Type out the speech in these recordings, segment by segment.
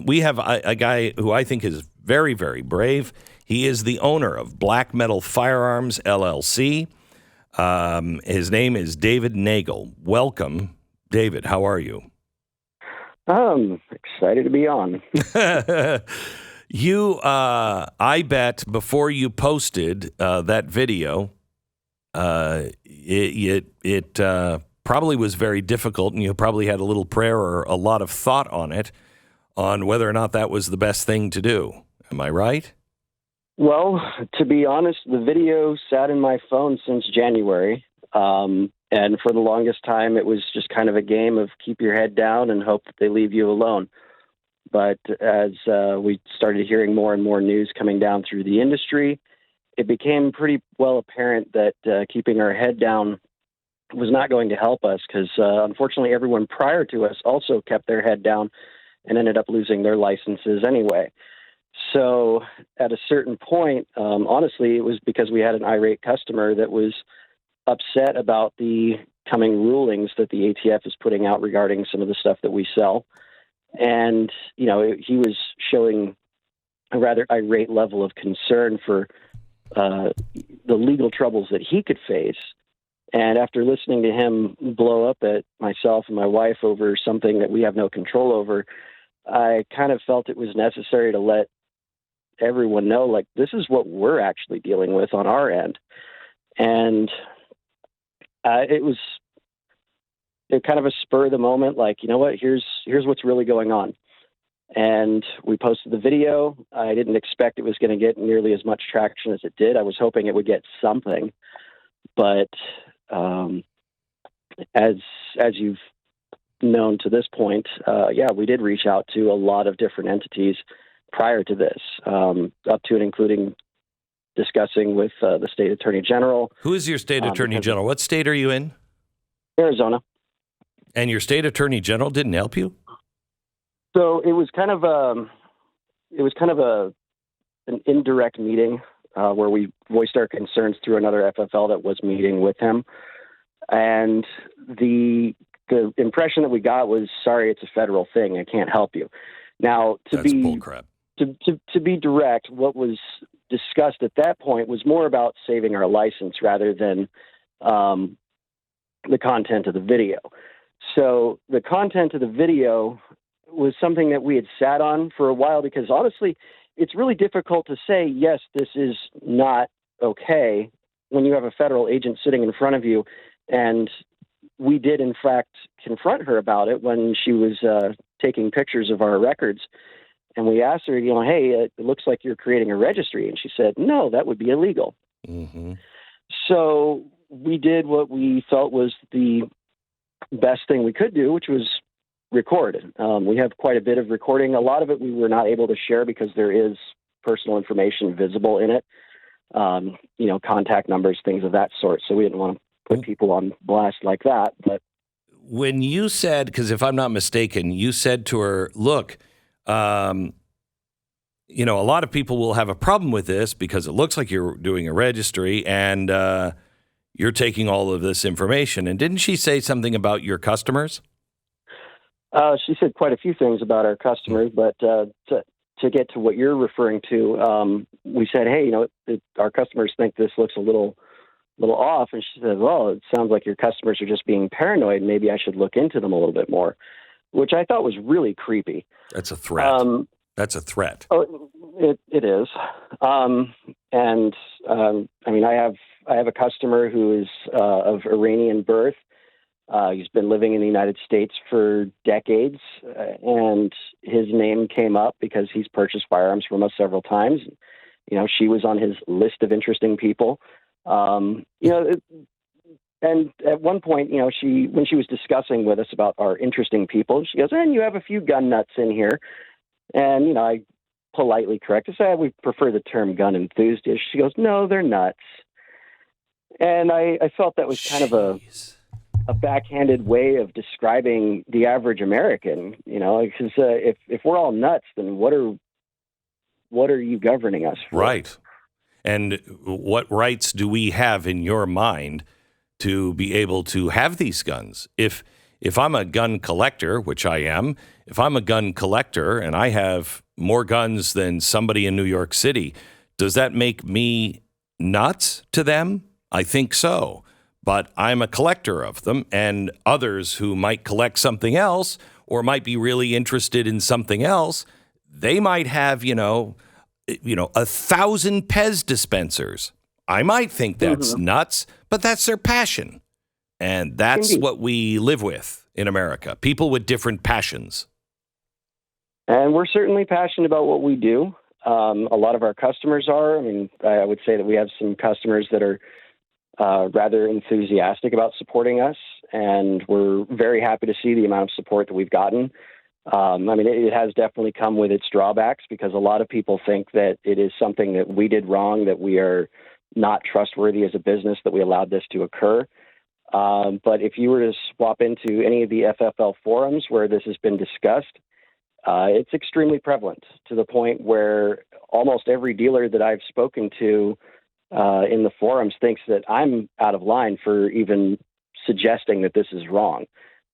We have a guy who I think is very, very brave. He is the owner of Black Metal Firearms LLC. His name is David Nagel. Welcome, David. How are you? Excited to be on. You, I bet, before you posted that video, it probably was very difficult, and you probably had a little prayer or a lot of thought on it, on whether or not that was the best thing to do. Am I right? Well, to be honest, the video sat in my phone since January. And for the longest time, it was just kind of a game of keep your head down and hope that they leave you alone. But as we started hearing more and more news coming down through the industry, it became pretty well apparent that keeping our head down was not going to help us because, unfortunately, everyone prior to us also kept their head down and ended up losing their licenses anyway. So at a certain point, honestly, it was because we had an irate customer that was upset about the coming rulings that the ATF is putting out regarding some of the stuff that we sell. And, you know, he was showing a rather irate level of concern for the legal troubles that he could face. And after listening to him blow up at myself and my wife over something that we have no control over, I kind of felt it was necessary to let everyone know, like, this is what we're actually dealing with on our end. And it was kind of a spur of the moment, like, you know what, here's what's really going on. And we posted the video. I didn't expect it was going to get nearly as much traction as it did. I was hoping it would get something. But as you've known to this point, we did reach out to a lot of different entities prior to this, up to and including discussing with the state attorney general. Who is your state attorney general? What state are you in? Arizona. And your state attorney general didn't help you? So it was kind of an indirect meeting where we voiced our concerns through another FFL that was meeting with him. And the impression that we got was, sorry, it's a federal thing. I can't help you. Now, That's bullcrap. To be direct, what was discussed at that point was more about saving our license rather than the content of the video. So the content of the video was something that we had sat on for a while because, honestly, it's really difficult to say, yes, this is not okay when you have a federal agent sitting in front of you. And we did, in fact, confront her about it when she was taking pictures of our records. And we asked her, you know, hey, it looks like you're creating a registry. And she said, no, that would be illegal. Mm-hmm. So we did what we felt was the best thing we could do, which was record. We have quite a bit of recording. A lot of it we were not able to share because there is personal information visible in it, contact numbers, things of that sort. So we didn't want to put people on blast like that. But when you said, because if I'm not mistaken, you said to her, look, a lot of people will have a problem with this because it looks like you're doing a registry and you're taking all of this information. And didn't she say something about your customers? She said quite a few things about our customers, but to get to what you're referring to, we said, hey, our customers think this looks a little off. And she said, well, it sounds like your customers are just being paranoid. Maybe I should look into them a little bit more, which I thought was really creepy. That's a threat. That's a threat. Oh, it is. I have a customer who is of Iranian birth. He's been living in the United States for decades, and his name came up because he's purchased firearms from us several times. She was on his list of interesting people. And at one point, when she was discussing with us about our interesting people, she goes, and you have a few gun nuts in here. And, I politely corrected, say, we prefer the term gun enthusiast. She goes, no, they're nuts. And I felt that was kind of a backhanded way of describing the average American, because if we're all nuts, then what are you governing us for? Right. And what rights do we have in your mind to be able to have these guns? If if I'm a gun collector, which I am, if I'm a gun collector and I have more guns than somebody in New York City, does that make me nuts to them? I think so. But I'm a collector of them, and others who might collect something else or might be really interested in something else, they might have, 1,000 Pez dispensers. I might think that's nuts, but that's their passion. And that's what we live with in America, people with different passions. And we're certainly passionate about what we do. A lot of our customers are. I mean, I would say that we have some customers that are rather enthusiastic about supporting us, and we're very happy to see the amount of support that we've gotten. It has definitely come with its drawbacks because a lot of people think that it is something that we did wrong, that we are not trustworthy as a business, that we allowed this to occur. But if you were to swap into any of the FFL forums where this has been discussed, it's extremely prevalent to the point where almost every dealer that I've spoken to in the forums thinks that I'm out of line for even suggesting that this is wrong,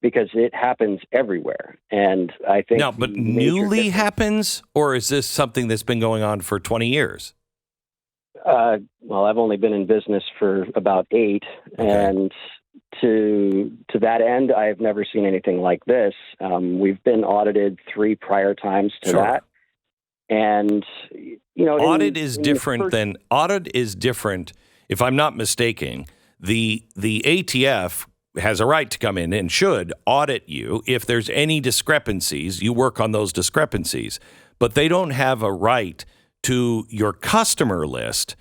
because it happens everywhere. And I think now, but newly happens, or is this something that's been going on for 20 years? Well, I've only been in business for about 8, okay. And to that end, I have never seen anything like this. We've been audited 3 prior times to that. And, audit is different. If I'm not mistaken, the ATF has a right to come in and should audit you if there's any discrepancies. You work on those discrepancies, but they don't have a right to your customer list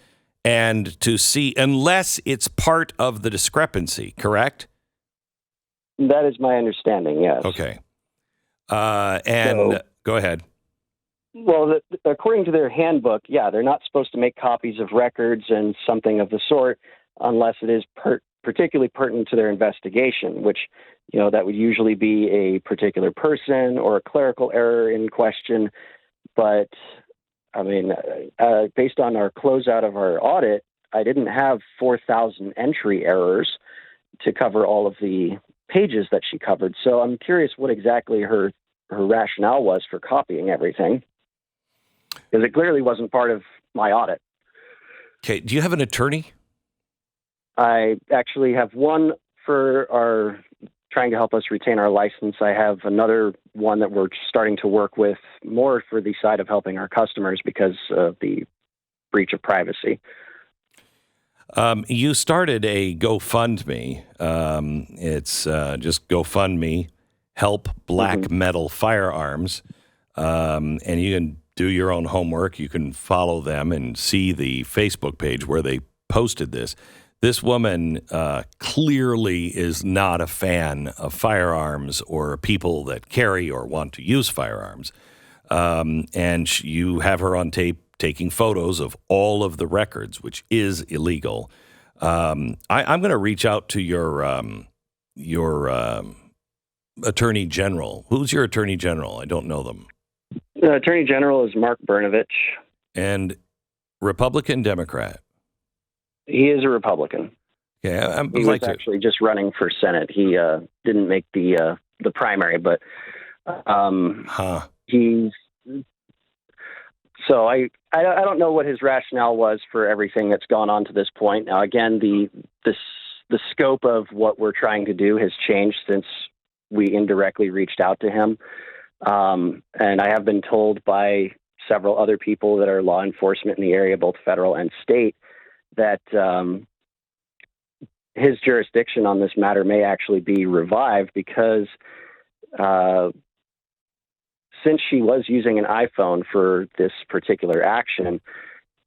and to see unless it's part of the discrepancy, correct? That is my understanding, yes. Okay. Go ahead. Well, according to their handbook, they're not supposed to make copies of records and something of the sort unless it is particularly pertinent to their investigation, which, that would usually be a particular person or a clerical error in question. But, based on our closeout of our audit, I didn't have 4,000 entry errors to cover all of the pages that she covered. So I'm curious what exactly her rationale was for copying everything, because it clearly wasn't part of my audit. Okay. Do you have an attorney? I actually have one for our trying to help us retain our license. I have another one that we're starting to work with more for the side of helping our customers because of the breach of privacy. You started a GoFundMe. It's just GoFundMe, help Black Metal Firearms. And you can do your own homework. You can follow them and see the Facebook page where they posted this. This woman clearly is not a fan of firearms or people that carry or want to use firearms. And you have her on tape taking photos of all of the records, which is illegal. I'm going to reach out to your attorney general. Who's your attorney general? I don't know them. The attorney general is Mark Brnovich. And Republican, Democrat? He is a Republican. Yeah, he was actually just running for Senate. He didn't make the primary, but he's. So I don't know what his rationale was for everything that's gone on to this point. Now, again, the scope of what we're trying to do has changed since we indirectly reached out to him. And I have been told by several other people that are law enforcement in the area, both federal and state, that his jurisdiction on this matter may actually be revived because since she was using an iPhone for this particular action,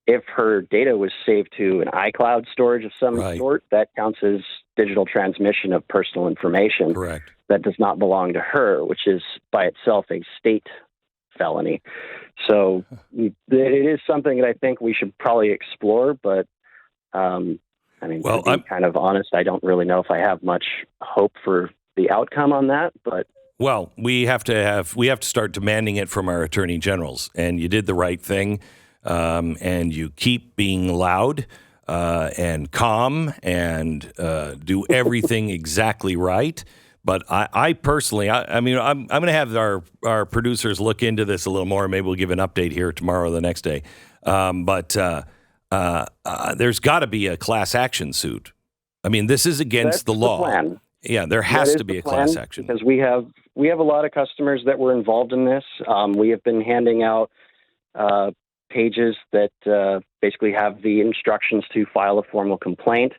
if her data was saved to an iCloud storage of some sort, that counts as digital transmission of personal information. Correct. That does not belong to her, which is by itself a state felony. So it is something that I think we should probably explore, but to be kind of honest, I don't really know if I have much hope for the outcome on that, but well, we have to start demanding it from our attorney generals, and you did the right thing, and you keep being loud and calm and do everything exactly right. But I personally, I'm going to have our producers look into this a little more. Maybe we'll give an update here tomorrow or the next day. But there's got to be a class action suit. I mean, this is against the law. Plan. Yeah, there has to be a class action. Because we have a lot of customers that were involved in this. We have been handing out pages that basically have the instructions to file a formal complaint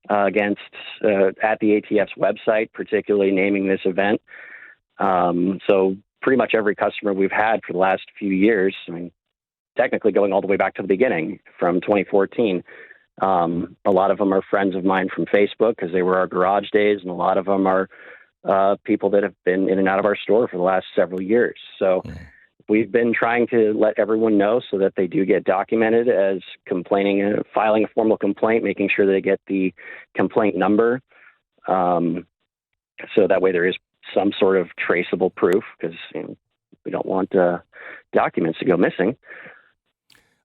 against at the ATF's website, particularly naming this event. So pretty much every customer we've had for the last few years, I mean, technically going all the way back to the beginning from 2014. A lot of them are friends of mine from Facebook because they were our garage days, and a lot of them are people that have been in and out of our store for the last several years. So we've been trying to let everyone know so that they do get documented as complaining, filing a formal complaint, making sure they get the complaint number. So that way there is some sort of traceable proof, because we don't want documents to go missing.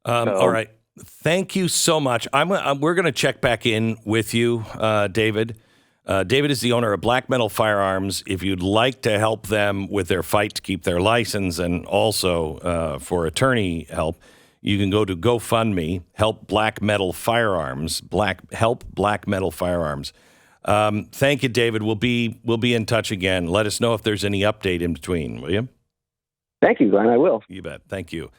All right. Thank you so much. We're going to check back in with you, David. David is the owner of Black Metal Firearms. If you'd like to help them with their fight to keep their license and also for attorney help, you can go to GoFundMe, Help Black Metal Firearms, Help Black Metal Firearms. Thank you, David. We'll be in touch again. Let us know if there's any update in between, will you? Thank you, Glenn. I will. You bet. Thank you.